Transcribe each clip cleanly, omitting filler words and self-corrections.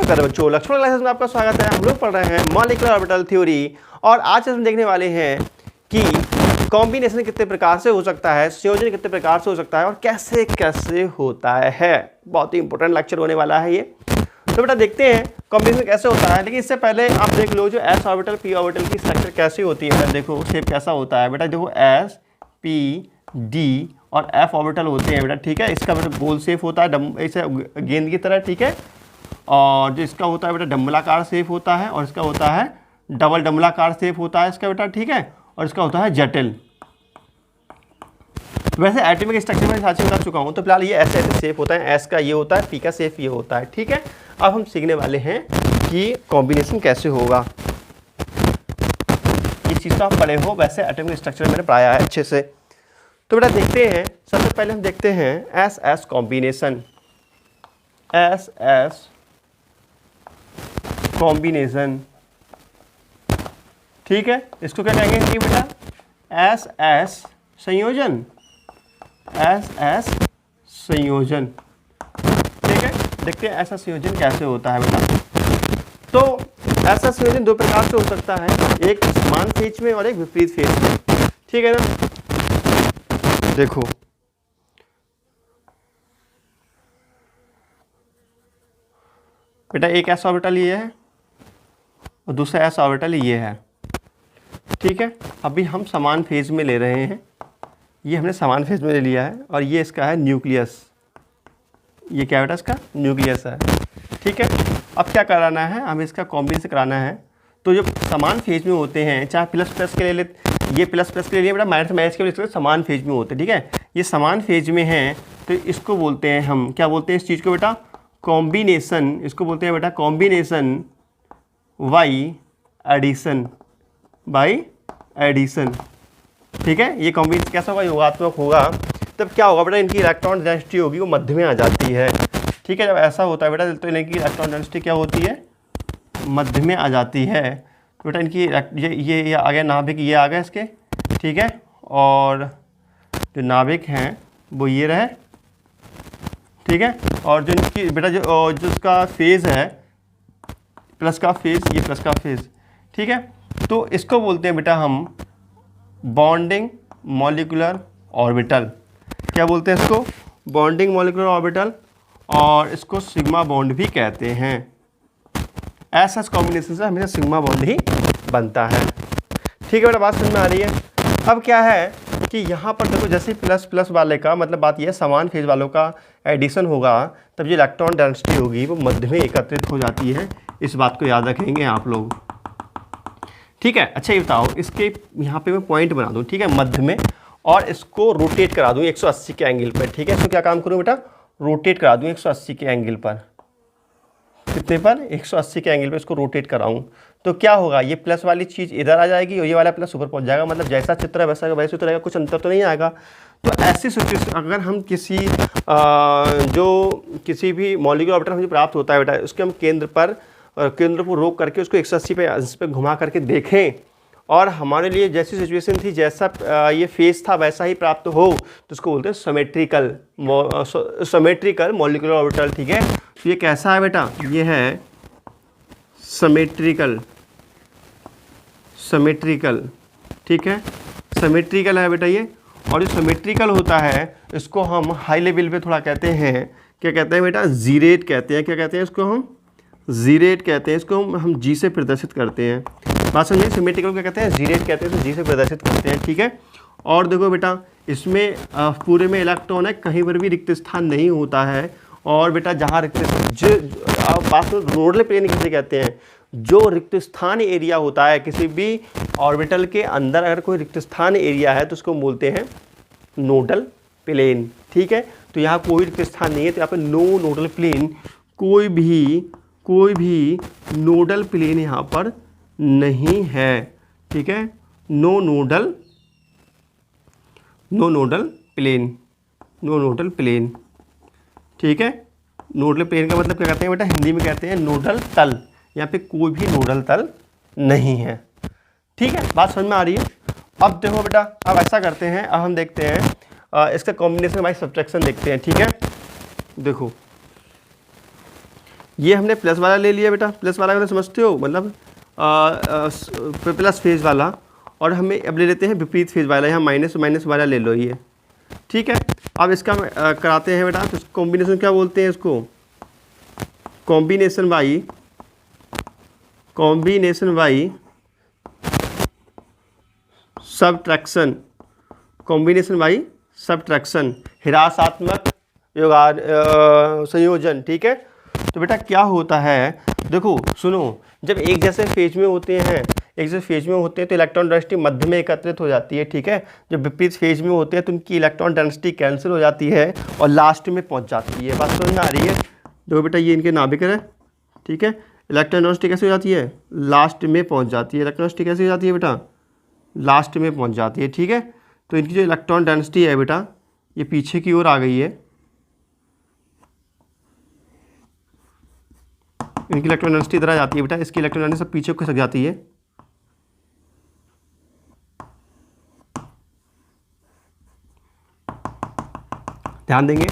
नमस्कार बच्चों, लक्ष्मण क्लासेस में आपका स्वागत है। हम लोग पढ़ रहे हैं मॉलिक्यूलर ऑर्बिटल थ्योरी और आज हम देखने वाले हैं कि कॉम्बिनेशन कितने प्रकार से हो सकता है, संयोजन कितने प्रकार से हो सकता है और कैसे कैसे होता है। बहुत ही इंपॉर्टेंट लेक्चर होने वाला है ये। तो बेटा देखते हैं कॉम्बिनेशन कैसे होता है, लेकिन इससे पहले आप देख लो जो एस ऑर्बिटल पी ऑर्बिटल की स्ट्रक्चर कैसी होती है। देखो शेप कैसा होता है बेटा, देखो एस पी डी और एफ ऑर्बिटल होते हैं बेटा, ठीक है। इसका बेटा गोल शेप होता है, ऐसे गेंद की तरह, ठीक है। और जो इसका होता है बेटा डम्बलाकार शेप होता है और इसका होता है डबल डम्बलाकार शेप होता है इसका बेटा, ठीक है। और इसका होता है जटिल। वैसे एटॉमिक स्ट्रक्चर में साथ ही बता चुका हूँ, तो फिलहाल ये ऐसे ऐसे शेप होता है, एस का ये होता है, पी का शेप ये होता है, ठीक है। अब हम सीखने वाले हैं कि कॉम्बिनेशन कैसे होगा। ये चीज़ तो आप पढ़े हो, वैसे एटॉमिक स्ट्रक्चर मैंने पढ़ाया है अच्छे से। तो बेटा देखते हैं, सबसे पहले हम देखते हैं S S combination. S S combination, ठीक है। इसको क्या कहेंगे कि बेटा एस एस संयोजन, एस एस संयोजन, ठीक है। देखते हैं ऐसा संयोजन कैसे होता है बेटा। तो ऐसा संयोजन दो प्रकार से हो सकता है, एक समान फेज में और एक विपरीत फेज में, ठीक है ना। देखो बेटा एक एस ऑर्बिटल ये है और दूसरा एस ऑर्बिटल ये है, ठीक है। अभी हम समान फेज में ले रहे हैं, ये हमने समान फेज में ले लिया है और ये इसका है न्यूक्लियस। ये क्या बेटा इसका न्यूक्लियस है, ठीक है। अब क्या कराना है, हमें इसका कॉम्बिनेशन कराना है। तो जो समान फेज में होते हैं, चाहे प्लस प्लस के ले, ये प्लस प्लस के लिए बेटा माइनस माइनस के लिए समान फेज में होते हैं, ठीक है। ये समान फेज में हैं तो इसको बोलते हैं हम, क्या बोलते हैं इस चीज़ को बेटा, कॉम्बिनेशन। इसको बोलते हैं बेटा combination by addition, by addition, ठीक है। ये कॉम्बिनेशन कैसा होगा, योगात्मक होगा। तब क्या होगा बेटा, इनकी इलेक्ट्रॉन डेंसिटी होगी वो मध्य में आ जाती है, ठीक है। जब ऐसा होता है बेटा तो इनकी इलेक्ट्रॉन डेंसिटी क्या होती है, मध्य में आ जाती है। तो बेटा इनकी ये आ गया नाभिक, ये आ गया इसके, ठीक है। और जो नाभिक हैं वो ये रहे, ठीक है। और जो इनकी बेटा जो इसका फेज़ है प्लस का फेज़, ये प्लस का फेज़, ठीक है। तो इसको बोलते हैं बेटा हम बॉन्डिंग मॉलिक्यूलर ऑर्बिटल। क्या बोलते हैं इसको, बॉन्डिंग मॉलिक्यूलर ऑर्बिटल, और इसको सिग्मा बॉन्ड भी कहते हैं। ऐसा कॉम्बिनेशन से हमेशा सिग्मा बॉन्ड ही बनता है, ठीक है बेटा। बात समझ में आ रही है। अब क्या है कि यहाँ पर देखो जैसे प्लस प्लस वाले का मतलब बात यह है, समान फेज वालों का एडिशन होगा तब जो इलेक्ट्रॉन डेंसिटी होगी वो मध्य में एकत्रित हो जाती है। इस बात को याद रखेंगे आप लोग, ठीक है। अच्छा ये बताओ, इसके यहाँ पे मैं पॉइंट बना दूँ, ठीक है, मध्य में, और इसको रोटेट करा दूँ 180 के एंगल पर, ठीक है। इसको क्या काम करूँ बेटा, रोटेट करा दूँ 180 के एंगल पर। कितने पर, 180 के एंगल पर इसको रोटेट कराऊँ तो क्या होगा, ये प्लस वाली चीज़ इधर आ जाएगी और ये वाला प्लस ऊपर पहुँच जाएगा। मतलब जैसा चित्र है वैसा वैसे तो रहेगा, कुछ अंतर तो नहीं आएगा। तो ऐसी सिचुएशन अगर हम किसी किसी भी मॉलिक्यूलर ऑर्बिटल मुझे प्राप्त होता है बेटा, उसके हम केंद्र को रोक करके उसको 180 पे घुमा करके देखें और हमारे लिए जैसी सिचुएशन थी, जैसा ये फेज था वैसा ही प्राप्त हो, तो उसको बोलते हैं सिमेट्रिकल मॉलिक्यूलर ऑर्बिटल, ठीक है। तो ये कैसा है बेटा, ये है सिमेट्रिकल, ठीक है, सिमेट्रिकल है बेटा ये। और जो सिमेट्रिकल होता है इसको हम हाई लेवल पे थोड़ा कहते हैं, क्या कहते हैं बेटा, जीरेट कहते हैं। क्या कहते हैं इसको, हम जीरेट कहते हैं। इसको हम जी से प्रदर्शित करते हैं। बात समझिए, सिमेट्रिकल क्या कहते हैं, जीरेट कहते हैं, इसको जी से प्रदर्शित करते हैं, ठीक है। और देखो बेटा इसमें पूरे में इलेक्ट्रॉन है, कहीं पर भी रिक्त स्थान नहीं होता है। और बेटा जहाँ रिक्त बात नोडल प्लेन किसे कहते हैं, जो रिक्त स्थान एरिया होता है किसी भी ऑर्बिटल के अंदर, अगर कोई रिक्त स्थान एरिया है तो उसको बोलते हैं नोडल प्लेन, ठीक है। तो यहाँ कोई रिक्त स्थान नहीं है तो यहाँ पे नो नोडल प्लेन, कोई भी नोडल प्लेन यहाँ पर नहीं है, ठीक है। नो नोडल प्लेन, ठीक है। नोडल प्लेन का मतलब क्या कहते हैं बेटा, हिंदी में कहते हैं नोडल तल। यहाँ पे कोई भी नोडल तल नहीं है, ठीक है। बात समझ में आ रही है। अब देखो बेटा, अब ऐसा करते हैं, अब हम देखते हैं इसका कॉम्बिनेशन बाई सब्ट्रैक्शन देखते हैं, ठीक है। देखो ये हमने प्लस वाला ले लिया बेटा, प्लस वाला अगर समझते हो मतलब प्लस फेज वाला, और हमें अब ले लेते हैं विपरीत फेज वाला, यहाँ माइनस माइनस वाला ले लो ये, ठीक है। अब इसका कराते हैं बेटा, तो कॉम्बिनेशन क्या बोलते हैं इसको, combination by subtraction, combination by subtraction, ह्रासात्मक संयोजन, ठीक है। तो बेटा क्या होता है, देखो सुनो, जब एक जैसे फेज में होते हैं, तो इलेक्ट्रॉन डेंसिटी मध्य में एकत्रित हो जाती है, ठीक है। जब विपरीत फेज में होते हैं तो उनकी इलेक्ट्रॉन डेंसिटी कैंसिल हो जाती है और लास्ट में पहुंच जाती है। बात समझ में आ रही है? देखो बेटा ये इनके नाभिक है, ठीक है। इलेक्ट्रॉन डेंसिटी कैसे हो जाती है, लास्ट में पहुँच जाती है। इलेक्ट्रॉन डेंसिटी कैसे हो जाती है बेटा, लास्ट में पहुँच जाती है, ठीक है। तो इनकी जो इलेक्ट्रॉन डेंसिटी है बेटा, ये पीछे की ओर आ गई है, इनकी इलेक्ट्रॉन डेंसिटी इधर आ जाती है बेटा, इसकी इलेक्ट्रॉन डेंसिटी सब पीछे को खिसक जाती है। ध्यान देंगे।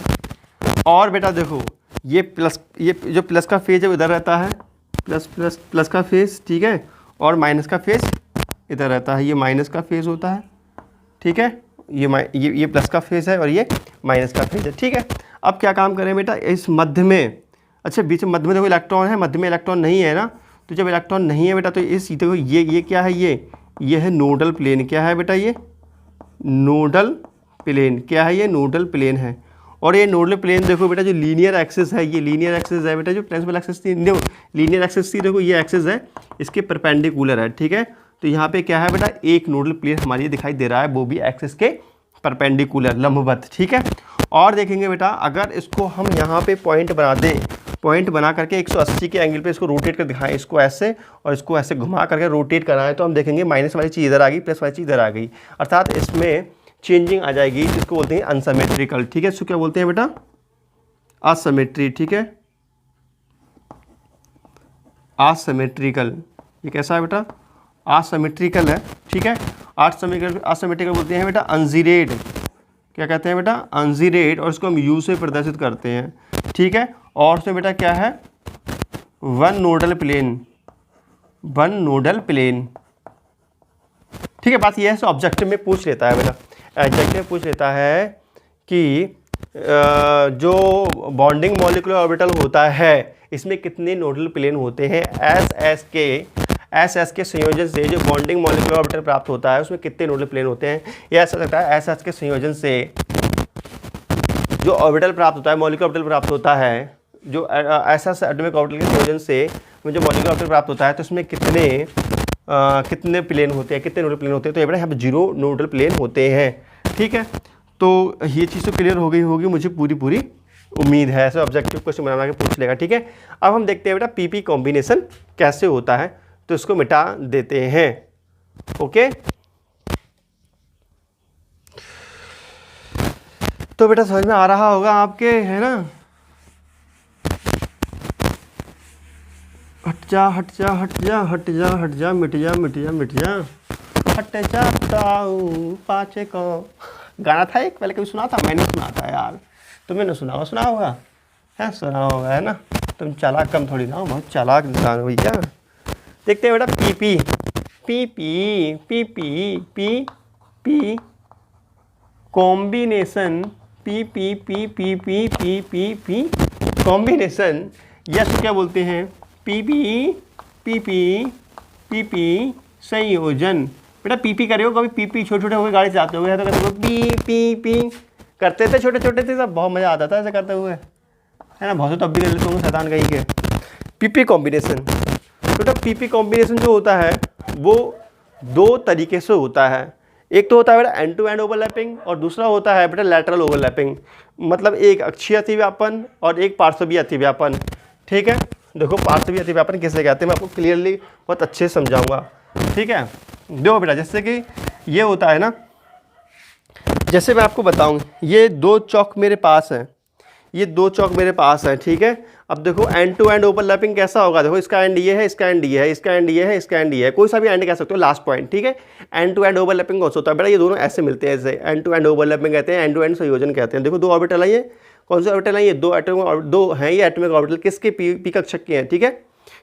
और बेटा देखो ये प्लस, ये जो प्लस का फेज है इधर रहता है, प्लस का फेज, ठीक है, और माइनस का फेज इधर रहता है, ये माइनस का फेज होता है, ठीक है। ये प्लस का फेज है और ये माइनस का फेज है, ठीक है। अब क्या काम करें बेटा, इस मध्य में, अच्छा बीच में मध्य में देखो इलेक्ट्रॉन है, मध्य में इलेक्ट्रॉन नहीं है ना, तो जब इलेक्ट्रॉन नहीं है बेटा तो इस देखो ये क्या है, ये है नोडल प्लेन। क्या है बेटा, ये नोडल प्लेन, क्या है, ये नोडल प्लेन है। और ये नोडल प्लेन देखो बेटा, जो लीनियर एक्सिस है, ये लीनियर एक्सिस है बेटा, जो प्रिंसिपल एक्सिस थी, लीनियर एक्सिस थी, देखो ये एक्सिस है, इसके परपेंडिकुलर है, ठीक है। तो यहाँ पे क्या है बेटा, एक नोडल प्लेन हमारी दिखाई दे रहा है, वो भी एक्सिस के परपेंडिकुलर, लंबवत, ठीक है। और देखेंगे बेटा, अगर इसको हम यहाँ पे पॉइंट बना दें, पॉइंट बना करके 180 के एंगल पे इसको रोटेट कर दिखाएं, इसको ऐसे और इसको ऐसे घुमा करके रोटेट कराएं, तो हम देखेंगे माइनस वाली चीज़ इधर आ गई, प्लस वाली चीज़ इधर आ गई, अर्थात इसमें चेंजिंग आ जाएगी, जिसको बोलते हैं अनसिमेट्रिकल, ठीक है। इसको क्या बोलते हैं बेटा, असिमेट्री, ठीक है, असिमेट्रिकल। ये कैसा है बेटा, असिमेट्रिकल है, ठीक है। असिमेट्रिकल बोलते हैं बेटा अनजीरेड, क्या कहते हैं बेटा, अनजीरेड, और इसको हम यू से प्रदर्शित करते हैं, ठीक है। और उसमें बेटा क्या है, वन नोडल प्लेन, ठीक है। बात यह है, ऑब्जेक्टिव में पूछ लेता है बेटा, ऑब्जेक्टिव में पूछ लेता है कि जो बॉन्डिंग मॉलिक्यूलर ऑर्बिटल होता है, इसमें कितने नोडल प्लेन होते हैं। एस एस के संयोजन से जो बॉन्डिंग मॉलिक्यूलर ऑर्बिटल प्राप्त होता है, उसमें कितने नोडल प्लेन होते हैं। यह ऐसा लगता है, एस एस के संयोजन से जो ऑर्बिटल प्राप्त होता है, मॉलिक्यूलर ऑर्बिटल प्राप्त होता है, जो एस एस एटॉमिक ऑर्बिटल के संयोजन से जो मॉलिक्यूलर ऑर्बिटल प्राप्त होता है, तो उसमें कितने प्लेन होते हैं, कितने नोडल प्लेन होते हैं। तो ये बेटा यहाँ पे 0 नोडल प्लेन होते हैं, ठीक है। तो ये चीज़ तो क्लियर हो गई होगी, मुझे पूरी उम्मीद है। ऐसे ऑब्जेक्टिव क्वेश्चन बना के पूछ लेगा, ठीक है। अब हम देखते हैं बेटा पीपी कॉम्बिनेशन कैसे होता है, तो इसको मिटा देते हैं, ओके। तो बेटा समझ में आ रहा होगा आपके, है ना। हट जा मिट जा हट जाता पाचे को, गाना था एक, पहले कभी सुना था, मैंने सुना था यार, तुम्हें सुना होगा, है सुना होगा, है ना। तुम चालाक कम थोड़ी ना हो, बहुत चालाक इंसान हो भैया। देखते हैं बेटा P combination, P combination, yes क्या बोलते हैं, पी संयोजन। बेटा पी करे हो कभी, पी छोटे हो गए, गाड़ी से जाते हुए तो कहते पी करते थे, छोटे थे, सब बहुत मज़ा आता था ऐसे करते हुए, है ना। बहुत तब भी कर लेते होंगे शैतान कहीं के। पी कॉम्बिनेशन, बेटा पी कॉम्बिनेशन जो होता है वो 2 तरीके से होता है। एक तो होता है बेटा एंड टू एंड ओवरलैपिंग, और दूसरा होता है बेटा लैटरल ओवरलैपिंग, मतलब एक अक्षीय अतिव्यापन और एक पार्श्वीय अतिव्यापन, ठीक है। देखो पार्श्वीय अतिव्यापन किसे कहते हैं, मैं आपको क्लियरली बहुत अच्छे से समझाऊंगा, ठीक है। देखो बेटा जैसे कि ये होता है ना, जैसे मैं आपको बताऊं, ये 2 चौक मेरे पास हैं, ठीक है। अब देखो एंड टू एंड ओवरलैपिंग कैसा होगा, देखो इसका एंड ये है, इसका एंड ये है, इसका एंड ये है, इसका एंड ये है, कोई सा भी एंड कह सकते हो, लास्ट पॉइंट, ठीक है। एंड टू एंड ओवरलैपिंग कौन सा होता है बेटा, ये दोनों ऐसे मिलते हैं, ऐसे एंड टू एंड ओवरलैपिंग कहते हैं, एंड टू एंड संयोजन कहते हैं। देखो 2 ऑर्बिटल है, ये कौन से ऑर्बिटल हैं ये? दो हैं ये एटॉमिक ऑर्बिटल, किसके? पी कक्षक के हैं, ठीक है।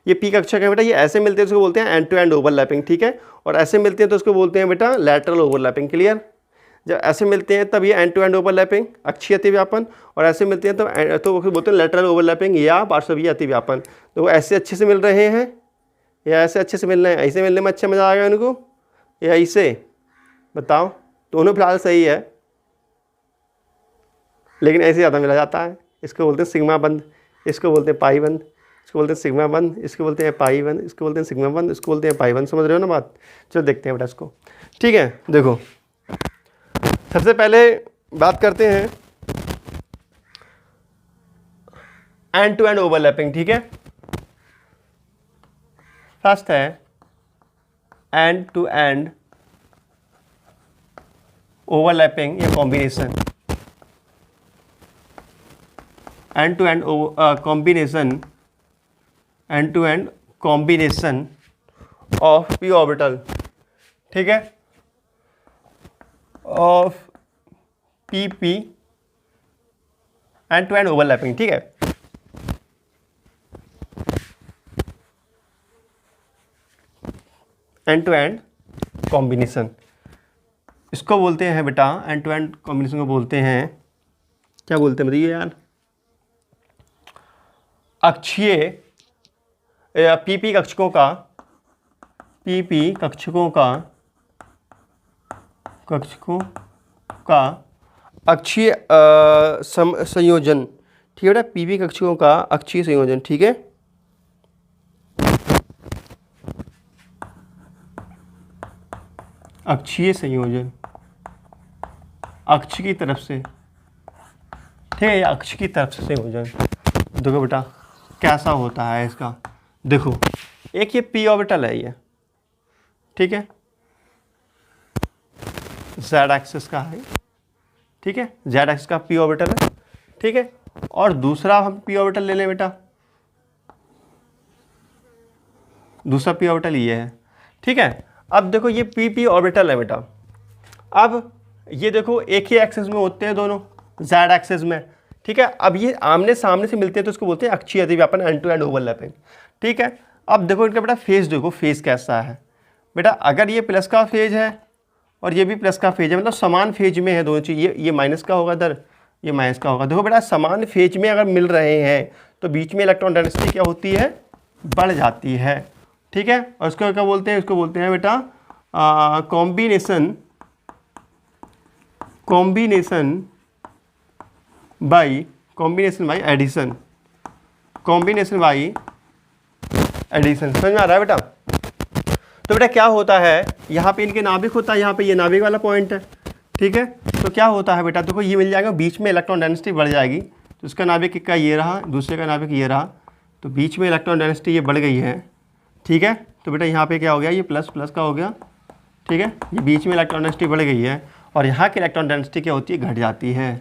ये पी कक्षक है बेटा, ये ऐसे मिलते हैं तो उसको बोलते हैं एंड टू एंड ओवरलैपिंग, ठीक है। और ऐसे मिलते हैं तो उसको बोलते हैं बेटा लैटरल ओवरलैपिंग, क्लियर। जब ऐसे मिलते हैं तब ये एंड टू एंड ओवरलैपिंग, अक्षीय अतिव्यापन, और ऐसे मिलते हैं तो बोलते हैं लैटरल ओवरलैपिंग या पार्श्वीय अतिव्यापन। तो वो ऐसे अच्छे से मिल रहे हैं या ऐसे अच्छे से मिल रहे हैं? ऐसे मिलने में अच्छा मज़ा आएगा इनको या ऐसे? बताओ, दोनों फिलहाल सही है, लेकिन ऐसे ज़्यादा मिला जाता है। इसको बोलते हैं सिग्मा बंद, इसको बोलते हैं पाई बंद, इसको बोलते हैं सिग्मा बंद, इसको बोलते हैं पाई बंद, इसको बोलते हैं सिग्मा बंद, इसको बोलते हैं पाई बंद। समझ रहे हो ना बात? चलो देखते हैं बेटा इसको, ठीक है। देखो सबसे पहले बात करते हैं एंड टू एंड ओवरलैपिंग, ठीक है। फर्स्ट है एंड टू एंड ओवरलैपिंग या combination, end to end combination, end to end combination of P orbital, ठीक है, of P P end to end overlapping, ठीक है। एंड टू एंड कॉम्बिनेशन इसको बोलते हैं बेटा, एंड टू एंड कॉम्बिनेशन को बोलते हैं, क्या बोलते हैं बताइए यार? अक्षीय पीपी कक्षकों का, पीपी कक्षकों का अक्षीय संयोजन, ठीक है बेटा। पीपी कक्षकों का अक्षीय संयोजन, ठीक है। अक्षीय संयोजन अक्ष की तरफ से, ठीक है, अक्ष की तरफ से संयोजन। देखो बेटा कैसा होता है इसका, देखो एक ये पी ऑर्बिटल है ये, ठीक है, जेड एक्सिस का है, ठीक है, जेड एक्सिस का पी ऑर्बिटल है, ठीक है। और दूसरा हम पी ऑर्बिटल ले लें बेटा, दूसरा पी ऑर्बिटल ये है, ठीक है। अब देखो ये पी पी ऑर्बिटल है बेटा, अब ये देखो एक ही एक्सिस में होते हैं दोनों, जेड एक्सिस में, ठीक है। अब ये आमने सामने से मिलते हैं तो इसको बोलते हैं अक्षीय अतिव्यापन, एंड टू एंड ओवरलैपिंग, ठीक है। अब देखो इनका बेटा फेज, देखो फेज कैसा है बेटा। अगर ये प्लस का फेज है और ये भी प्लस का फेज है, मतलब समान फेज में है दोनों चीज़, ये माइनस का होगा इधर, ये माइनस का होगा। देखो बेटा समान फेज में अगर मिल रहे हैं तो बीच में इलेक्ट्रॉन डेंसिटी क्या होती है? बढ़ जाती है, ठीक है। और इसको क्या बोलते हैं? इसको बोलते हैं बेटा combination by addition, combination by addition. समझ में आ रहा है बेटा? तो बेटा क्या होता है, यहाँ पे इनके नाभिक होता है, यहाँ पे ये नाभिक वाला पॉइंट है, ठीक है। तो क्या होता है बेटा, देखो ये मिल जाएगा, बीच में इलेक्ट्रॉन डेंसिटी बढ़ जाएगी, तो इसका नाभिक का ये रहा, दूसरे का नाभिक ये रहा, तो बीच में इलेक्ट्रॉन डेंसिटी ये बढ़ गई है, ठीक है। तो बेटा यहाँ पे क्या हो गया, ये प्लस प्लस का हो गया, ठीक है। ये बीच में इलेक्ट्रॉन डेंसिटी बढ़ गई है और यहाँ की इलेक्ट्रॉन डेंसिटी क्या होती है? घट जाती है,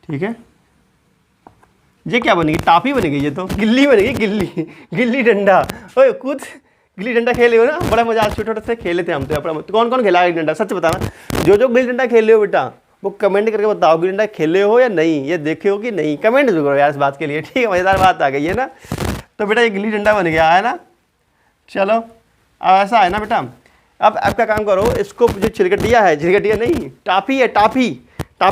ठीक है। ये क्या बनेगी? टाफी बनेगी, ये तो गिल्ली बनेगी, गिल्ली डंडा। ओए कूद, गिल्ली डंडा खेले हो ना, बड़ा मजा, छोटे छोटे से खेले थे हम तो अपना। तो कौन कौन खेला है गिल्ली डंडा? सच बताना, जो गिल्ली डंडा खेले हो बेटा वो कमेंट करके बताओ, गिल्ली डंडा खेले हो या नहीं, ये देखे हो कि नहीं, कमेंट जरूर करो यार इस बात के लिए, ठीक है। मज़ेदार बात आ गई है ना। तो बेटा ये गिल्ली डंडा बन गया है ना। चलो अब ऐसा है ना बेटा, अब क्या काम करो, इसको जो छिलकटिया है, छिलकटिया नहीं, टाफी है, टाफी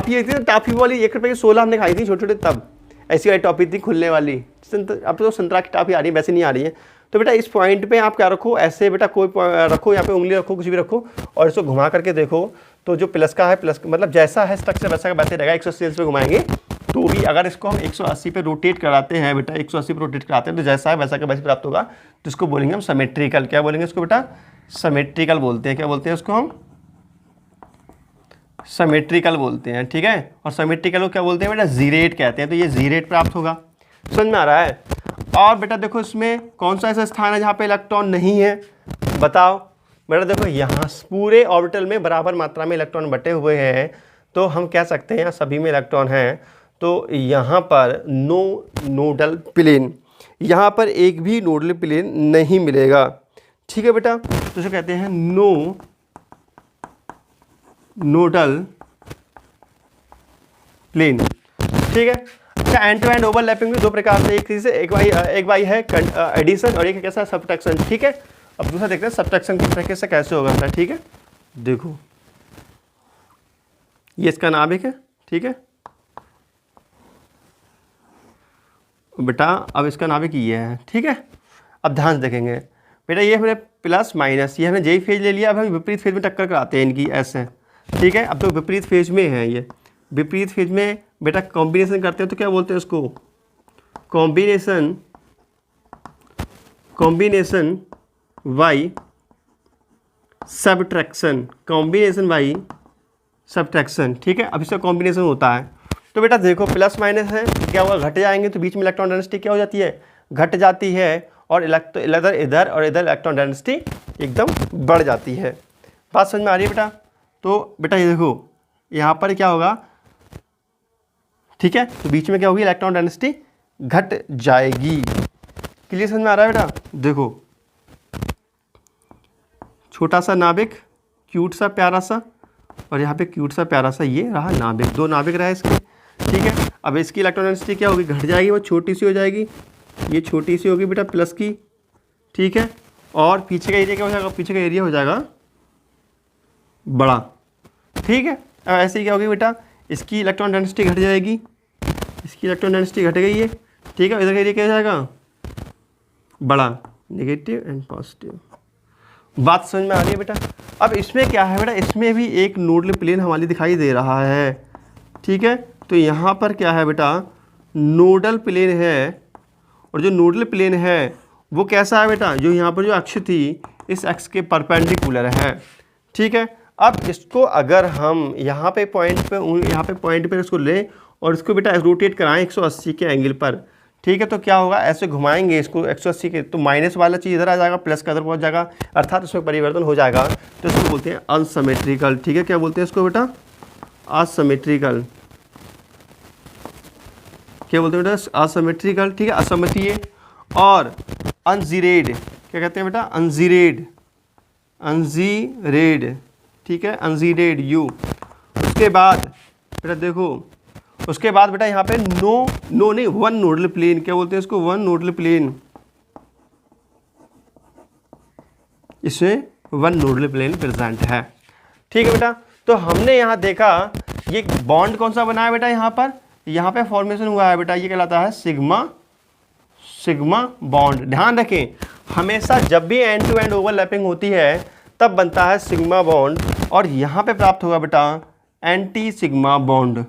है थी, टाफी वाली 1 रुपये की 16 हमने खाई थी छोटे छोटे, तब ऐसी वाली टॉफी थी खुलने वाली। अब तो संतरा की टाफी आ रही है, वैसे नहीं आ रही है। तो बेटा इस पॉइंट पे आप क्या रखो, ऐसे बेटा कोई रखो, यहाँ पे उंगली रखो, कुछ भी रखो, और इसको घुमा करके देखो, तो जो प्लस का है, प्लस मतलब जैसा है स्ट्रक्चर वैसा का वैसे रहेगा। 180 पे घुमाएंगे तो भी अगर इसको हम 180 पे रोटेट कराते हैं बेटा, 180 पे रोटेट कराते हैं तो जैसा है वैसा का वैसे प्राप्त होगा। तो इसको बोलेंगे हम सिमेट्रिकल। क्या बोलेंगे इसको बेटा? सिमेट्रिकल बोलते हैं। क्या बोलते हैं इसको हम? सिमेट्रिकल बोलते हैं, ठीक है। और सिमेट्रिकल को क्या बोलते हैं बेटा? जीरेट कहते हैं। तो ये जीरेट प्राप्त होगा, समझ में आ रहा है। और बेटा देखो इसमें कौन सा ऐसा स्थान है जहाँ पे इलेक्ट्रॉन नहीं है, बताओ बेटा। देखो यहाँ पूरे ऑर्बिटल में बराबर मात्रा में इलेक्ट्रॉन बटे हुए हैं, तो हम कह सकते हैं यहाँ सभी में इलेक्ट्रॉन हैं। तो यहाँ पर नो नोडल प्लेन, यहाँ पर एक भी नोडल प्लेन नहीं मिलेगा, ठीक है बेटा। तो इसे कहते हैं नो नोडल प्लेन, ठीक है। अच्छा, एंड टू एंड ओवरलैपिंग में दो प्रकार से, एक भाई है एडिशन और एक कैसा सब्ट्रैक्शन। ठीक है, अब दूसरा देखते हैं सब्ट्रैक्शन किस तरीके से कैसे होगा। ठीक है, देखो ये इसका नाभिक है। ठीक है बेटा, अब इसका नाभिक ये है। ठीक है, अब ध्यान से देखेंगे बेटा, ये हमने प्लस माइनस, ये हमने जेई फेज ले लिया। अब हम विपरीत फेज में टक्कर कराते हैं इनकी ऐसे। ठीक है, अब तो विपरीत फेज में है ये, विपरीत फेज में बेटा कॉम्बिनेशन करते हैं तो क्या बोलते हैं उसको, combination by subtraction, combination by subtraction. ठीक है, अब इसका कॉम्बिनेशन होता है तो बेटा देखो प्लस माइनस है, क्या हुआ, घट जाएंगे तो बीच में इलेक्ट्रॉन डेंसिटी क्या हो जाती है, घट जाती है, और इधर और इधर इलेक्ट्रॉन डेंसिटी एकदम बढ़ जाती है। बात समझ में आ रही है बेटा? तो बेटा ये देखो यहाँ पर क्या होगा, ठीक है, तो बीच में क्या होगी, इलेक्ट्रॉन डेंसिटी घट जाएगी। क्लियर समझ में आ रहा है बेटा? देखो छोटा सा नाभिक, क्यूट सा प्यारा सा, और यहाँ पे क्यूट सा प्यारा सा ये रहा नाभिक, दो नाभिक रहा इसके। ठीक है, अब इसकी इलेक्ट्रॉन डेंसिटी क्या होगी, घट जाएगी, वो छोटी सी हो जाएगी, ये छोटी सी होगी बेटा प्लस की। ठीक है, और पीछे का एरिया क्या हो जाएगा, पीछे का एरिया हो जाएगा बड़ा। ठीक है, अब ऐसे ही क्या होगी बेटा, इसकी इलेक्ट्रॉन डेंसिटी घट जाएगी, इसकी इलेक्ट्रॉन डेंसिटी घट गई है। ठीक है, इधर का एरिया क्या हो जाएगा, बड़ा, नेगेटिव एंड पॉजिटिव। बात समझ में आ रही है बेटा? अब इसमें क्या है बेटा, इसमें भी एक नोडल प्लेन हमारी दिखाई दे रहा है। ठीक है, तो यहाँ पर क्या है बेटा, नोडल प्लेन है, और जो नोडल प्लेन है वो कैसा है बेटा, जो यहाँ पर जो अक्ष थी इस अक्ष के परपेंडिकुलर है। ठीक है, अब इसको अगर हम यहाँ पे पॉइंट पे इसको लें और इसको बेटा रोटेट कराएं 180 के एंगल पर। ठीक है, तो क्या होगा, ऐसे घुमाएंगे इसको 180 के, तो माइनस वाला चीज़ इधर आ जाएगा, प्लस का इधर पहुँच जाएगा, अर्थात उसमें परिवर्तन हो जाएगा। तो इसको बोलते हैं अनसिमेट्रिकल। ठीक है, क्या बोलते हैं इसको बेटा, असिमेट्रिकल। क्या बोलते हैं बेटा, असिमेट्रिकल। ठीक है, असममितीय। और अनजीरेड, क्या कहते हैं बेटा, अनजीरेड, ठीक है, अनजीरेड यू। उसके बाद बेटा देखो, उसके बाद बेटा यहाँ पे नो नहीं, वन नोडल प्लेन, क्या बोलते हैं इसको, वन नोडल प्लेन, इसमें वन नोडल प्लेन प्रेजेंट है। ठीक है बेटा, तो हमने यहाँ देखा ये बॉन्ड कौन सा बना है बेटा, यहाँ पे फॉर्मेशन हुआ है बेटा, ये कहलाता है सिग्मा बॉन्ड। ध्यान रखें, हमेशा जब भी एंड टू एंड ओवरलैपिंग होती है तब बनता है सिग्मा बॉन्ड, और यहाँ पे प्राप्त होगा बेटा एंटी सिग्मा बॉन्ड।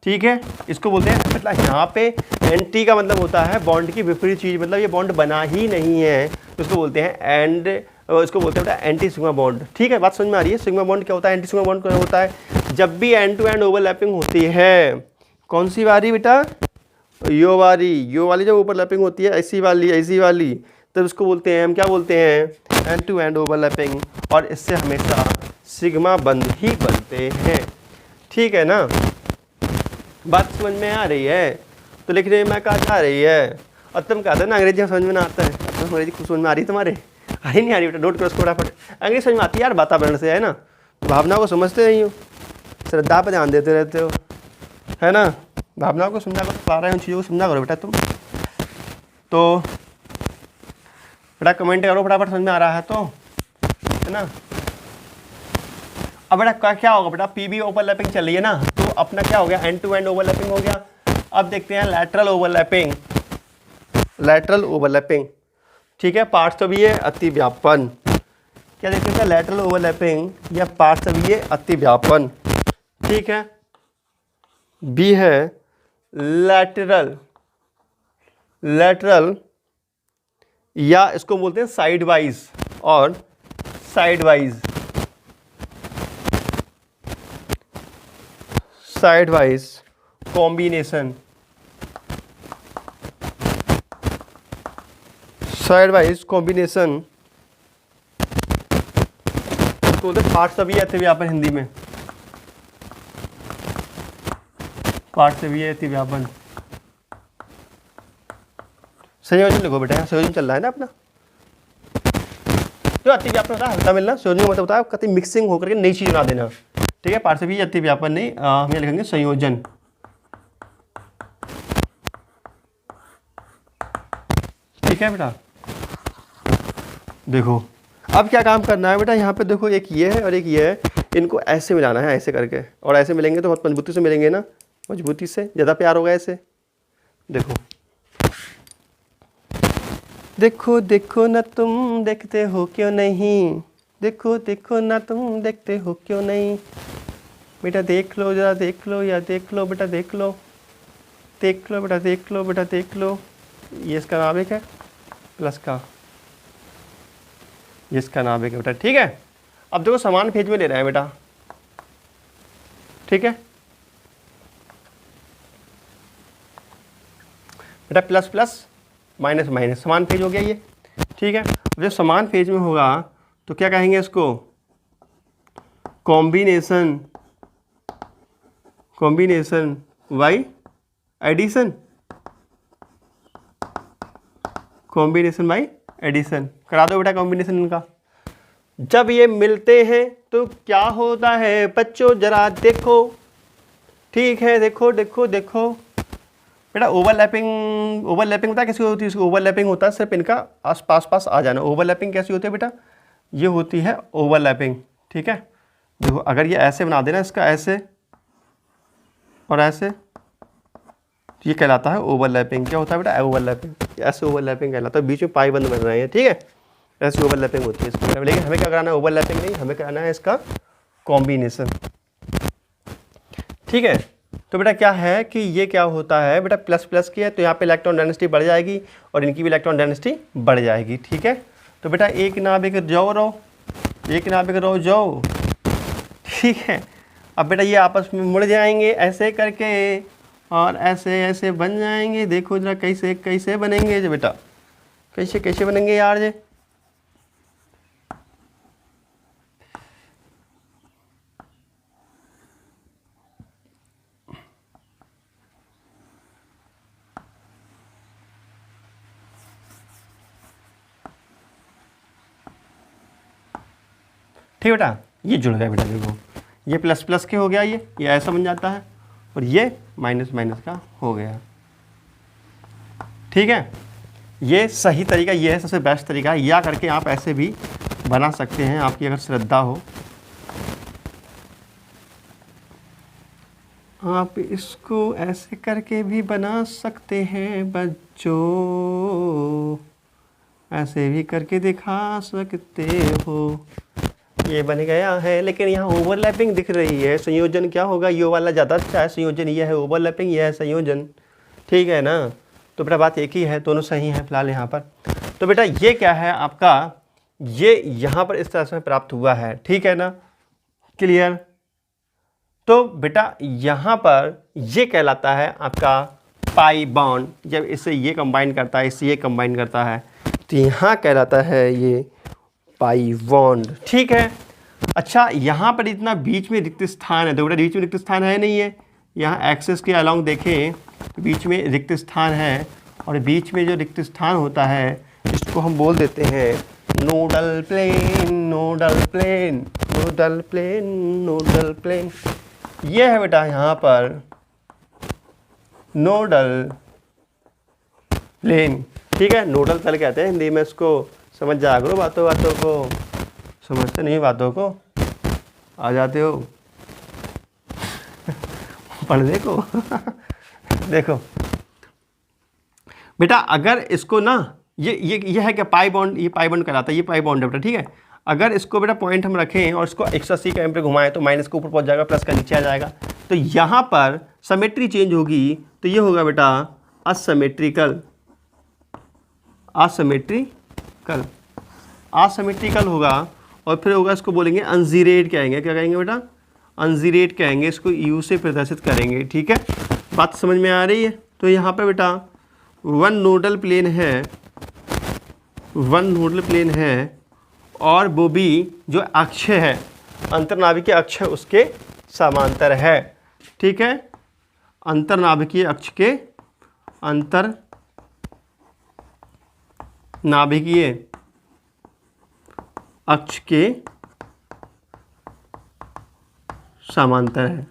ठीक है, इसको बोलते हैं, मतलब यहाँ पे एंटी का मतलब होता है बॉन्ड की विपरीत चीज़, मतलब ये बॉन्ड बना ही नहीं है, तो इसको बोलते हैं इसको बोलते हैं बेटा एंटी सिग्मा बॉन्ड। ठीक है, बात समझ में आ रही है? सिग्मा बॉन्ड क्या होता है, एंटी सिग्मा बॉन्ड क्या होता है, जब भी एंड टू एंड ओवरलैपिंग होती है, कौन सी वाली बेटा, यो वाली जब ओवरलैपिंग होती है, ऐसी वाली, तब इसको बोलते हैं, हम क्या बोलते हैं, एंड टू एंड ओवरलैपिंग, और इससे हमेशा सिग्मा बंद ही बनते हैं। ठीक है ना, बात समझ में आ रही है? तो लिखने में कहा जा रही है, और तुम कहते हो ना अंग्रेजी समझ में ना आता है, तो अंग्रेजी कुछ समझ में आ रही है तुम्हारे, आ ही नहीं आ रही बेटा, नोट करो फटाफट। अंग्रेजी समझ में आती है यार, वातावरण से है ना, भावनाओं को समझते नहीं हो, श्रद्धा पर ध्यान देते रहते हो, है ना, भावनाओं को समझा करो, पा रहे हो उन चीज़ों को समझा करो बेटा तुम। तो बेटा कमेंट करो फटाफट, समझ में आ रहा है तो, है ना। अब बेटा क्या होगा बेटा, पीबी ओवरलैपिंग चल रही है ना, तो अपना क्या हो गया, एंड टू एंड ओवरलैपिंग हो गया। अब देखते हैं लैटरल ओवरलैपिंग। ठीक है, पार्श्वीय अतिव्यापन, क्या देखते हैं, लैटरल ओवरलैपिंग या पार्श्वीय अतिव्यापन। ठीक है, बी है लैटरल, या इसको बोलते हैं साइड वाइज और साइड वाइज कॉम्बिनेशन, इसको बोलते हैं पार्श्वीय अतिव्यापन, हिंदी में पार्श्वीय अतिव्यापन। संयोजन लिखो बेटा, यहाँ संयोजन चल रहा है ना अपना, जो अतिव्यापन होता है हल्का मिलना, संयोजन मतलब होता है कभी मिक्सिंग होकर के नई चीज बना देना। ठीक है, पार्श्वीय अतिव्यापन नहीं, हम यहाँ लिखेंगे संयोजन। है बेटा, देखो अब क्या काम करना है बेटा, यहाँ पे देखो एक ये है और एक ये है, इनको ऐसे मिलाना है, ऐसे करके, और ऐसे मिलेंगे तो बहुत मजबूती से मिलेंगे ना, मजबूती से, ज़्यादा प्यार होगा ऐसे। देखो देखो देखो ना तुम देखते हो क्यों नहीं, देखो देखो ना तुम देखते हो क्यों नहीं, बेटा देख लो जरा, देख लो या देख लो बेटा, देख लो, देख लो बेटा, देख लो बेटा, देख लो। ये इसका नाभिक है प्लस का, ये इसका नाभिक है बेटा, ठीक है। अब देखो समान फेज में ले रहे हैं बेटा, ठीक है बेटा, प्लस प्लस माइनस माइनस, समान फेज हो गया ये, ठीक है। जब समान फेज में होगा तो क्या कहेंगे इसको, combination, combination by addition, combination by addition. करा दो बेटा कॉम्बिनेशन इनका। जब ये मिलते हैं तो क्या होता है बच्चों, जरा देखो, ठीक है, देखो देखो देखो बेटा, ओवरलैपिंग, ओवरलैपिंग पता कैसी होती है, इसको ओवरलैपिंग होता है सिर्फ इनका आस पास आ जाना। ओवरलैपिंग कैसी होती है बेटा, ये होती है ओवरलैपिंग, ठीक है। देखो अगर ये ऐसे बना देना इसका, ऐसे और ऐसे, तो ये कहलाता है ओवरलैपिंग। क्या होता है बेटा, ओवरलैपिंग, ऐसे ओवरलैपिंग कहलाता है, बीच में पाई बंद बन रहे हैं, ठीक है, ऐसी ओवरलैपिंग होती है इसमें। लेकिन हमें क्या कराना है, ओवरलैपिंग नहीं, हमें कराना है इसका कॉम्बिनेशन, ठीक है। तो बेटा क्या है कि ये क्या होता है बेटा, प्लस प्लस की है तो यहाँ पे इलेक्ट्रॉन डेंसिटी बढ़ जाएगी और इनकी भी इलेक्ट्रॉन डेंसिटी बढ़ जाएगी, ठीक है। तो बेटा एक नाभिक जो रहो, एक नाभिक रहो जो, ठीक है। अब बेटा ये आपस में मुड़ जाएंगे ऐसे करके और ऐसे ऐसे बन जाएंगे। देखो जरा कैसे कैसे बनेंगे जो बेटा, कैसे कैसे बनेंगे यार ये, ठीक है बेटा। ये जुड़ गया बेटा, देखो ये प्लस प्लस के हो गया, ये ऐसा बन जाता है और ये माइनस माइनस का हो गया, ठीक है। ये सही तरीका ये है, सबसे बेस्ट तरीका है। या करके आप ऐसे भी बना सकते हैं, आपकी अगर श्रद्धा हो, आप इसको ऐसे करके भी बना सकते हैं बच्चों, ऐसे भी करके दिखा सकते हो। ये बन गया है, लेकिन यहाँ ओवरलैपिंग दिख रही है। संयोजन क्या होगा, ये वाला ज़्यादा अच्छा है, संयोजन ये है, ओवरलैपिंग ये है संयोजन, ठीक है ना। तो बेटा बात एक ही है, दोनों सही हैं फिलहाल यहाँ पर। तो बेटा ये क्या है आपका, ये यहाँ पर इस तरह से प्राप्त हुआ है, ठीक है ना, क्लियर। तो बेटा यहाँ पर ये कहलाता है आपका पाई बॉन्ड। जब इससे ये कंबाइन करता है, इससे ये कंबाइन करता है, तो यहाँ कहलाता है ये पाई बॉन्ड, ठीक है। अच्छा यहाँ पर इतना बीच में रिक्त स्थान है, तो बेटा बीच में रिक्त स्थान है नहीं है, यहाँ एक्सिस के अलोंग देखें तो बीच में रिक्त स्थान है, और बीच में जो रिक्त स्थान होता है इसको हम बोल देते हैं nodal plane, nodal plane, nodal plane, nodal plane. ये है बेटा यहाँ पर नोडल प्लेन, ठीक है। नोडल तल कहते हैं हिंदी में इसको, समझ जाया करो बातों बातों को, समझते नहीं बातों को, आ जाते हो पढ़ देखो देखो बेटा, अगर इसको ना ये है क्या पाई बॉन्ड, ये पाई बॉन्ड कहलाता है, ये पाई बॉन्ड है बेटा, ठीक है। अगर इसको बेटा पॉइंट हम रखें और इसको 180 का एम पे घुमाएं तो माइनस के ऊपर पहुंच जाएगा, प्लस का नीचे आ जाएगा। तो यहाँ पर सिमेट्री चेंज होगी, तो ये होगा बेटा असिमेट्रिकल, असिमेट्रिकल, असिमेट्रिकल होगा। और फिर होगा, इसको बोलेंगे अनजीरेट कहेंगे, क्या कहेंगे बेटा, अनजीरेट कहेंगे, इसको यू से प्रदर्शित करेंगे, ठीक है। बात समझ में आ रही है। तो यहाँ पे बेटा वन नोडल प्लेन है, वन नोडल प्लेन है, और वो भी जो अक्ष है, अंतर्नाभिकीय अक्ष है उसके समांतर है, ठीक है। अंतर्नाभिकीय अक्ष के, अंतर्नाभिकीय अक्ष के समांतर है,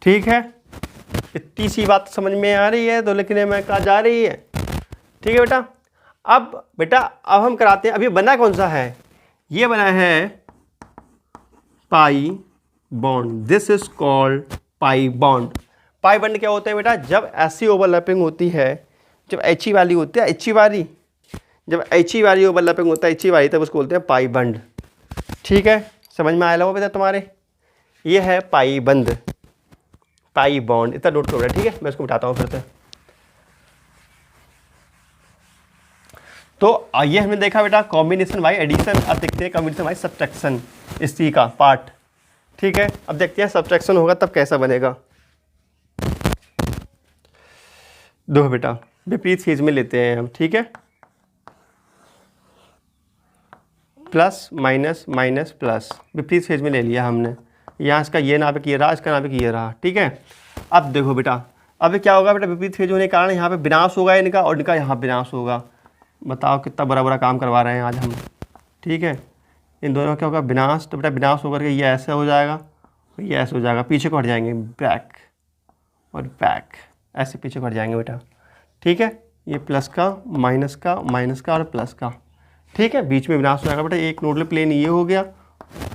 ठीक है। इतनी सी बात समझ में आ रही है तो लिखने में कहा जा रही है, ठीक है बेटा। अब बेटा अब हम कराते हैं, अभी बना कौन सा है, ये बना है pi bond, this is called pi bond. Pi bond क्या होता है बेटा, जब ऐसी ओवरलैपिंग होती है, जब एच ई वाली होती है, एच ई वाली, जब एच ई वाली ओवरलैपिंग होता है, एच ई वाली, तब उसको बोलते हैं पाई बंद। ठीक है, समझ में आया होगा बेटा तुम्हारे, ये है पाई बंद, पाई बॉन्ड, इतना नोट करो। ठीक है, मैं इसको बताता हूँ फिर से। तो ये हमने देखा बेटा कॉम्बिनेशन बाई एडिशन, अब देखते हैं कॉम्बिनेशन बाई सब्ट्रैक्शन, इसी का पार्ट। ठीक है, अब देखते हैं सब्ट्रैक्शन होगा तब कैसा बनेगा। दो बेटा विपरीत फेज में लेते हैं हम। ठीक है, प्लस माइनस माइनस प्लस, विपरीत फेज में ले लिया हमने। यहाँ इसका ये नाभिक ये रहा, इसका नाभिक ये रहा। ठीक है, अब देखो बेटा अब क्या होगा बेटा, विपरीत फेज होने के कारण यहाँ पे विनाश होगा इनका और इनका यहाँ विनाश होगा। बताओ कितना बड़ा बड़ा काम करवा रहे हैं आज हम। ठीक है, इन दोनों का क्या होगा, विनाश। तो बेटा विनाश होकर के ये ऐसा हो जाएगा, ये ऐसे हो जाएगा, पीछे को हट जाएंगे, बैक और बैक, ऐसे पीछे को हट जाएंगे बेटा। ठीक है, ये प्लस का माइनस का और प्लस का। ठीक है, बीच में विनाश हो जाएगा बेटा। एक नोडल प्लेन ये हो गया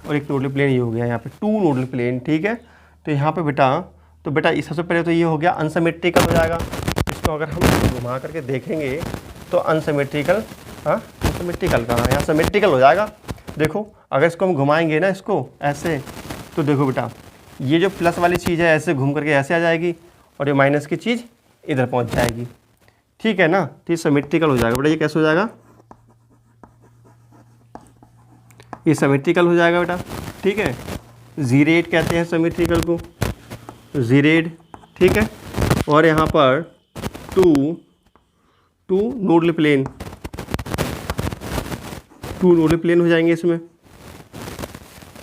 और एक नोडल प्लेन ये हो गया, यहाँ पे 2 नोडल प्लेन। ठीक है, तो यहाँ पे बेटा इस सबसे पहले तो ये हो गया अनसिमेट्रिकल हो जाएगा। इसको अगर हम घुमा करके देखेंगे तो अनसिमेट्रिकल, हाँ अनसिमेट्रिकल कहाँ, यहाँ सिमेट्रिकल हो जाएगा। देखो अगर इसको हम घुमाएंगे ना इसको ऐसे, तो देखो बेटा ये जो प्लस वाली चीज़ है ऐसे घूम करके ऐसे आ जाएगी और ये माइनस की चीज़ इधर पहुँच जाएगी। ठीक है ना, तो ये सिमेट्रिकल हो जाएगा बेटा। ये कैसे हो जाएगा, ये सिमेट्रिकल हो जाएगा बेटा। ठीक है, जीरेड कहते हैं सिमेट्रिकल को, जीरेड। ठीक है, और यहाँ पर two nodal plane, 2 nodal plane हो जाएंगे इसमें।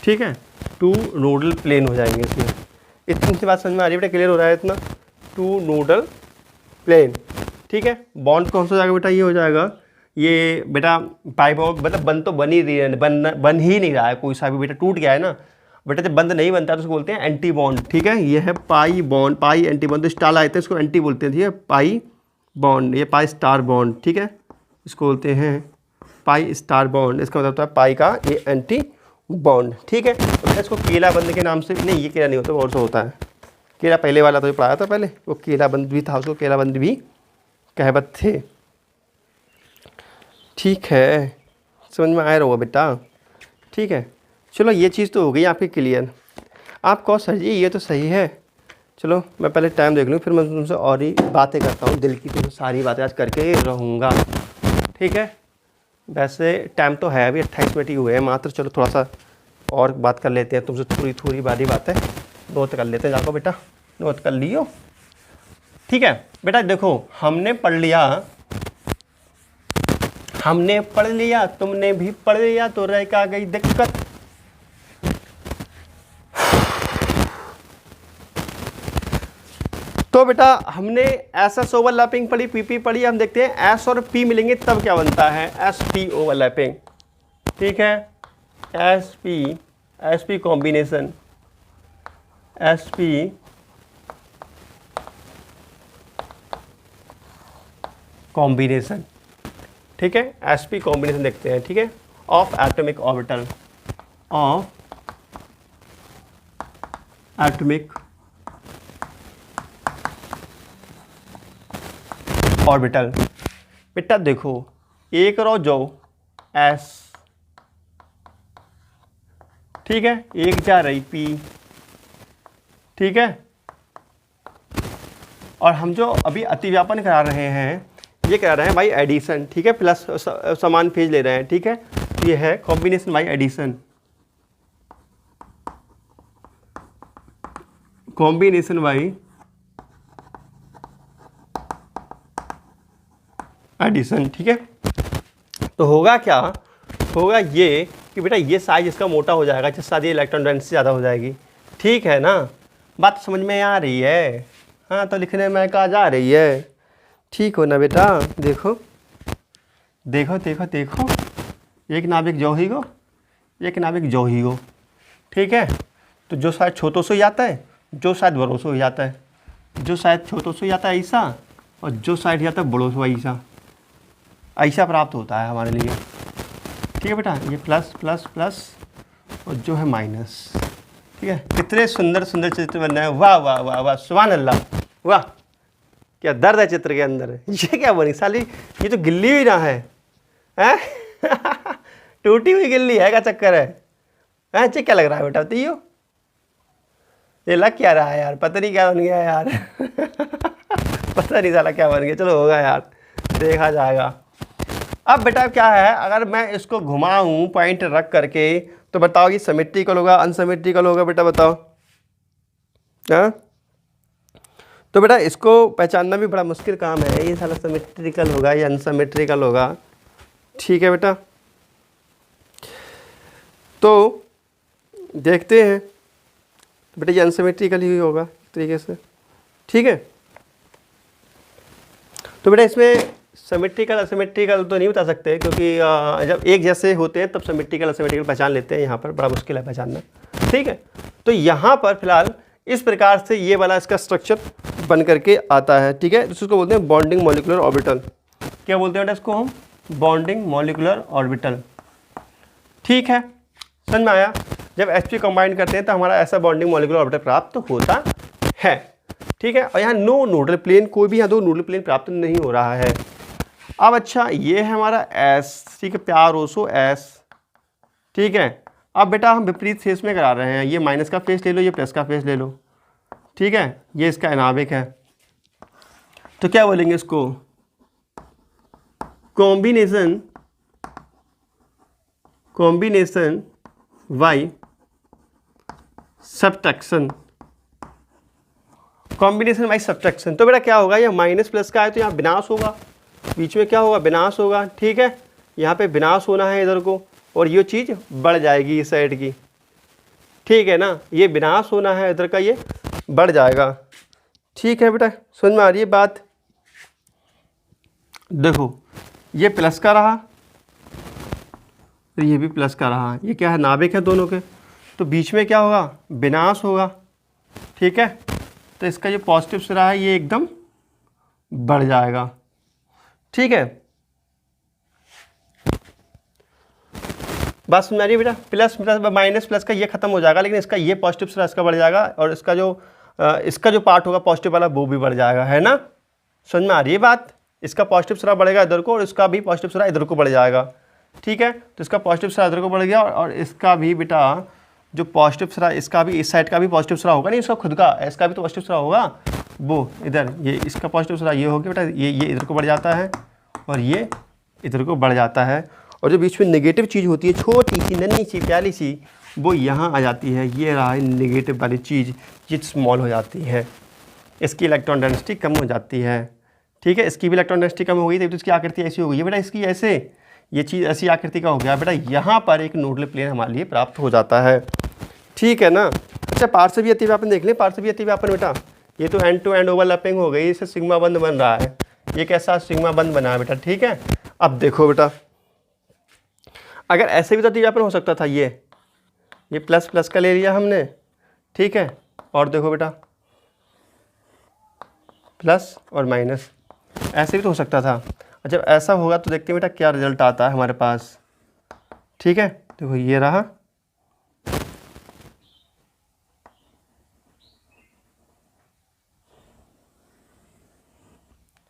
ठीक है, 2 नोडल प्लेन हो जाएंगे इसमें। इतनी सी बात समझ में आ रही है बेटा, क्लियर हो रहा है इतना, 2 नोडल प्लेन। ठीक है, बॉन्ड कौन सा हो जाएगा बेटा, ये हो जाएगा ये बेटा पाई बॉन्ड, मतलब बन तो बन ही रही है, बन ही नहीं रहा है कोई सा भी बेटा, टूट गया है ना बेटा। जब बंद नहीं बनता तो उसको बोलते हैं एंटी बॉन्ड। ठीक है, ये है पाई बॉन्ड, पाई एंटी बॉन्ड, तो स्टार आते हैं इसको एंटी बोलते हैं। ठीक है, पाई बॉन्ड, ये पाई स्टार बॉन्ड। ठीक है, इसको बोलते हैं पाई स्टार बॉन्ड, इसका मतलब होता है पाई का ये एंटी बॉन्ड। ठीक है, तो इसको केला बंद के नाम से, नहीं ये केला नहीं होता, और से होता है केला, पहले वाला तो पढ़ाया था पहले, वो केला बंद भी था, उसको केला बंद भी कहवत थे। ठीक है, समझ में आया रहोगा बेटा। ठीक है, चलो ये चीज़ तो हो गई आपकी क्लियर। आप कहो सर जी ये तो सही है, चलो मैं पहले टाइम देख लूँ, फिर मैं तुमसे और ही बातें करता हूँ, दिल की तो सारी बातें आज करके रहूँगा। ठीक है, वैसे टाइम तो है अभी 28 मिनट ही हुए हैं मात्र। चलो थोड़ा सा और बात कर लेते हैं तुमसे, थोड़ी बारी बातें नोट कर लेते हैं। जाको बेटा नोट कर लियो। ठीक है बेटा, देखो हमने पढ़ लिया, तुमने भी पढ़ लिया, तो रह का गई दिक्कत। तो बेटा हमने एस ओवरलैपिंग पढ़ी, पीपी पढ़ी, हम देखते हैं एस और पी मिलेंगे तब क्या बनता है, एस पी ओवरलैपिंग। ठीक है, S P combination, S P combination. ठीक है, एस पी कॉम्बिनेशन देखते हैं। ठीक है, of atomic orbital, of atomic orbital. बेटा देखो एक रो जो एस, ठीक है, एक जा रही पी। ठीक है, और हम जो अभी अतिव्यापन करा रहे हैं ये करा रहे हैं बाई एडिशन। ठीक है, प्लस समान फेज ले रहे हैं। ठीक है, ये है combination by addition, combination by addition. ठीक है, तो होगा क्या, होगा ये कि बेटा ये साइज इसका मोटा हो जाएगा, जिससे ये इलेक्ट्रॉन डेंसिटी ज़्यादा हो जाएगी। ठीक है ना, बात समझ में आ रही है, हाँ तो लिखने में कहा जा रही है। ठीक हो ना बेटा, देखो देखो देखो देखो, एक नाभिक जो ही गो, एक नाभिक जो ही गो। ठीक है, तो जो शायद छोटों से ही आता है, जो शायद बड़ों से हो जाता है, जो शायद छोटों से ही आता है ऐसा, और जो शायद जाता है बड़ों से ऐसा। ऐसा प्राप्त होता है हमारे लिए। ठीक है बेटा, ये प्लस प्लस प्लस और जो है माइनस। ठीक है, कितने सुंदर सुंदर चित्र बन रहे हैं, वाह वाह वाह वाह, सुभान अल्लाह, वाह क्या दर्द है चित्र के अंदर। ये क्या बनी साली, ये तो गिल्ली भी ना है, हैं? टूटी हुई गिल्ली है, का चक्कर है? अच्छा क्या लग रहा है बेटा बताइयो? ये लग क्या रहा है यार, पता नहीं क्या बन गया यार। पता नहीं साला क्या बन गया, चलो होगा यार, देखा जाएगा। अब बेटा क्या है, अगर मैं इसको घुमाऊं पॉइंट रख करके, तो बताओ ये सिमेट्रिकल होगा अनसिमेट्रिकल होगा बेटा, बताओ। हाँ, तो बेटा इसको पहचानना भी बड़ा मुश्किल काम है, ये साला सिमेट्रिकल होगा या अनसिमेट्रिकल होगा। ठीक है बेटा, तो देखते हैं बेटा, ये अनसिमेट्रिकल ही होगा एक तरीके से। ठीक है, तो बेटा इसमें सिमेट्रिकल असिमेट्रिकल तो नहीं बता सकते, क्योंकि जब एक जैसे होते हैं तब सिमेट्रिकल असिमेट्रिकल पहचान लेते हैं, यहाँ पर बड़ा मुश्किल है पहचानना। ठीक है, तो यहाँ पर फिलहाल इस प्रकार से ये वाला इसका स्ट्रक्चर बन करके आता है। ठीक है, तो इसको बोलते हैं बॉन्डिंग मॉलिक्यूलर ऑर्बिटल। क्या बोलते हैं बेटा इसको हम? Bonding molecular orbital. ठीक है, समझ में आया? जब sp कंबाइन करते हैं तो हमारा ऐसा बॉन्डिंग मॉलिक्यूलर ऑर्बिटल प्राप्त होता है। ठीक है, और यहाँ नो नोडल प्लेन, कोई भी यहाँ दो नोडल प्लेन प्राप्त नहीं हो रहा है। अब अच्छा, ये है हमारा S, ठीक है, प्यार ओसो S। ठीक है, अब बेटा हम विपरीत फेस में करा रहे हैं, ये माइनस का फेस ले लो, ये प्लस का फेस ले लो। ठीक है, ये इसका अनाविक है, तो क्या बोलेंगे इसको? Combination by subtraction. Combination by subtraction, तो बेटा क्या होगा, ये माइनस प्लस का है तो यहाँ विनाश होगा, बीच में क्या होगा? विनाश होगा। ठीक है, यहाँ पे विनाश होना है इधर को, और ये चीज़ बढ़ जाएगी इस साइड की। ठीक है ना, ये विनाश होना है इधर का, ये बढ़ जाएगा। ठीक है बेटा, समझ में आ रही है बात? देखो ये प्लस का रहा, ये भी प्लस का रहा, ये क्या है? नाभिक है दोनों के, तो बीच में क्या होगा? विनाश होगा। ठीक है, तो इसका जो पॉजिटिव सिरा है ये एकदम बढ़ जाएगा। ठीक है, बात समझ आ रही है बेटा? प्लस प्लस माइनस प्लस का ये खत्म हो जाएगा, लेकिन इसका ये पॉजिटिव सिरा इसका बढ़ जाएगा, और इसका जो पार्ट होगा पॉजिटिव वाला वो भी बढ़ जाएगा, है ना? समझ में आ रही है बात? इसका पॉजिटिव सिरा बढ़ेगा इधर को, और इसका भी पॉजिटिव सिरा इधर को बढ़ जाएगा। ठीक है, तो इसका पॉजिटिव सिरा इधर को बढ़ गया, और इसका भी बेटा जो पॉजिटिव सिरा, इसका भी इस साइड का भी पॉजिटिव सिरा होगा, नहीं इसका खुद का, इसका भी तो पॉजिटिव सिरा होगा, वो इधर ये इसका पॉजिटिव सिरा ये हो गया बेटा, ये इधर को बढ़ जाता है, और ये इधर को बढ़ जाता है, और जो बीच में नेगेटिव चीज़ होती है छोटी सी नन्ही सी प्याली सी, वो यहाँ आ जाती है, ये रहा है नेगेटिव वाली चीज़, ये स्मॉल हो जाती है, इसकी इलेक्ट्रॉन डेंसिटी कम हो जाती है। ठीक है, इसकी भी इलेक्ट्रॉन डेंसिटी कम हो गई, तो इसकी आकृति ऐसी हो गई है बेटा, इसकी ऐसे, ये चीज़ ऐसी आकृति का हो गया बेटा, यहाँ पर एक नोडल प्लेन हमारे लिए प्राप्त हो जाता है। ठीक है ना? अच्छा, पार्श्वीय अतिव्यापन देख लें। पार्श्वीय अतिव्यापन बेटा, ये तो एंड टू एंड ओवरलैपिंग हो गई, इससे सिग्मा बंद बन रहा है, ये कैसा सिग्मा बंद बना है बेटा। ठीक है, अब देखो बेटा, अगर ऐसे भी तो अतिव्यापन हो सकता था, ये प्लस प्लस का ले लिया हमने। ठीक है, और देखो बेटा प्लस और माइनस, ऐसे भी तो हो सकता था। जब ऐसा होगा तो देखते हैं बेटा क्या रिजल्ट आता है हमारे पास। ठीक है, देखो ये रहा,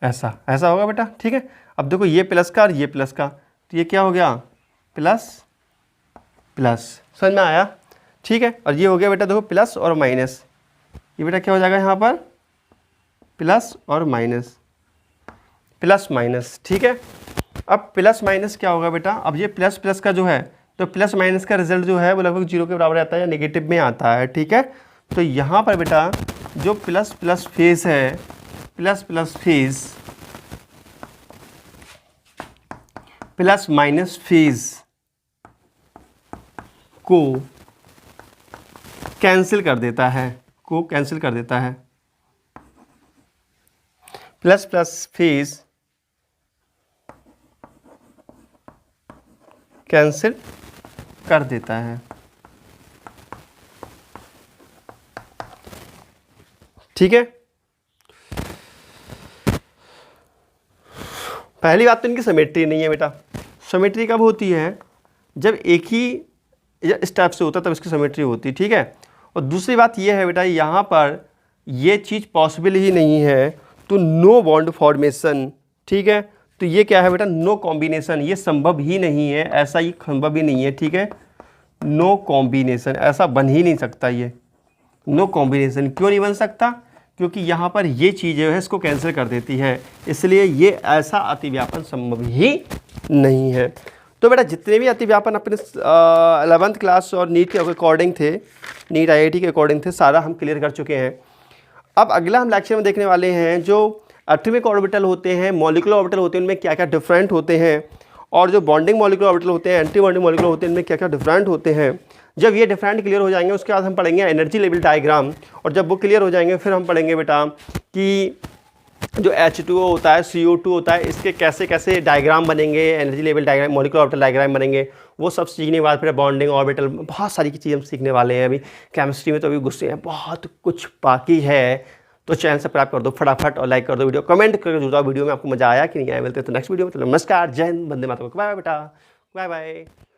ऐसा होगा बेटा। ठीक है, अब देखो ये प्लस का और ये प्लस का, तो ये क्या हो गया? प्लस प्लस, समझ में आया? ठीक है, और ये हो गया बेटा देखो प्लस और माइनस, ये बेटा क्या हो जाएगा यहाँ पर? प्लस और माइनस, प्लस माइनस। ठीक है, अब प्लस माइनस क्या होगा बेटा? अब ये प्लस प्लस का जो है, तो प्लस माइनस का रिजल्ट जो है वो लगभग 0 के बराबर आता है या नेगेटिव में आता है। ठीक है, तो यहाँ पर बेटा जो प्लस प्लस फेस है, plus plus face plus minus phase को कैंसिल कर देता है, प्लस प्लस फेज कैंसिल कर देता है। ठीक है, पहली बात तो इनकी सिमेट्री नहीं है बेटा। सिमेट्री कब होती है? जब एक ही स्टेप से होता है तब इसकी सिमेट्री होती है, ठीक है। और दूसरी बात ये है बेटा, यहाँ पर ये चीज़ पॉसिबल ही नहीं है, तो नो बॉन्ड फॉर्मेशन, ठीक है। तो ये क्या है बेटा? नो कॉम्बिनेशन, ये संभव ही नहीं है, ऐसा ही संभव ही नहीं है, ठीक है। नो कॉम्बिनेशन, ऐसा बन ही नहीं सकता, ये नो कॉम्बिनेशन क्यों नहीं बन सकता? क्योंकि यहाँ पर ये चीज़ जो है इसको कैंसिल कर देती है, इसलिए ये ऐसा अतिव्यापन संभव ही नहीं है। तो बेटा जितने भी अतिव्यापन अपने 11th क्लास और नीट के अकॉर्डिंग थे, नीट IIT के अकॉर्डिंग थे, सारा हम क्लियर कर चुके हैं। अब अगला हम लेक्चर में देखने वाले हैं जो एटॉमिक ऑर्बिटल होते हैं, मॉलिक्यूलर ऑर्बिटल होते हैं, उनमें क्या क्या डिफरेंट होते हैं, और जो बॉन्डिंग मॉलिक्यूलर ऑर्बिटल होते हैं, एंटी बॉन्डिंग मॉलिक्यूलर होते हैं, इनमें क्या क्या डिफरेंट होते हैं। जब ये डिफरेंट क्लियर हो जाएंगे उसके बाद हम पढ़ेंगे एनर्जी लेवल डायग्राम, और जब वो क्लियर हो जाएंगे फिर हम पढ़ेंगे बेटा कि जो H2O होता है, CO2 होता है, इसके कैसे कैसे डायग्राम बनेंगे, energy level diagram, molecular orbital diagram बनेंगे, वो सब सीखने के बाद फिर बॉन्डिंग ऑर्बिटल, बहुत सारी चीज़ें हम सीखने वाले हैं। अभी केमिस्ट्री में तो अभी गुस्से हैं, बहुत कुछ बाकी है। तो चैनल सब्सक्राइब कर दो फटाफट और लाइक कर दो, वीडियो कमेंट करके जुड़ जाओ। वीडियो में आपको मज़ा आया कि नहीं आया? मिलते हैं तो नेक्स्ट वीडियो में। तो नमस्कार, जय हिंद, वंदे मातरम, बाय बेटा, बाय बाय।